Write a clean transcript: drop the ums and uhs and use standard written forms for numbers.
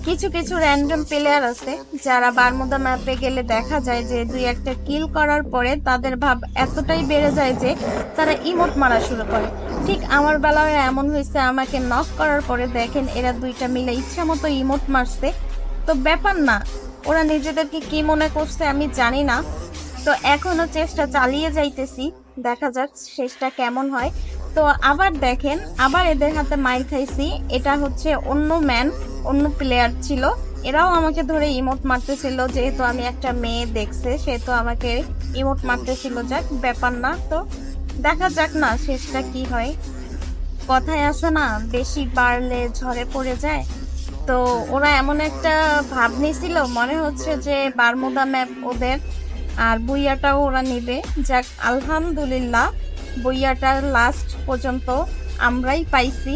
কিছু কিছু random player আছে যারা বারমুদা ম্যাপে গেলে দেখা যায় যে দুই একটা কিল করার পরে তাদের ভাব এতটাই বেড়ে যায় যে তারা ইমোট মারা শুরু করে। ঠিক আমার বেলায় এমন হয়েছে, আমাকে নক করার পরে দেখেন এরা দুইটা মিলে ইচ্ছা মতো ইমোট মারছে। তো ব্যাপার না, ওরা নিজেদেরকে কি মনে করছে আমি জানি না। তো এখনো চেষ্টা চালিয়ে যাইতেছি, দেখা যাক শেষটা কেমন হয়। তো আবার দেখেন, আবার এদের হাতে মাইর খাইছি। এটা হচ্ছে অন্য ম্যান, অন্য প্লেয়ার ছিল। এরাও আমাকে ধরে ইমোট মারতেছিল, যেহেতু আমি একটা মেয়ে দেখছে সেহেতু আমাকে ইমোট মারতেছিল। যাক ব্যাপার না, তো দেখা যাক না শেষটা কি হয়। কথায় আছে না, বেশি বাড়লে ঝড়ে পড়ে যায়। তো ওরা এমন একটা ভাব নিছিল, মনে হচ্ছে যে বারমুদা ম্যাপ ওদের আর বুইয়াটাও ওরা নিবে। যাক আলহামদুলিল্লাহ, বুইয়াটার লাস্ট পর্যন্ত আমরাই পাইছি।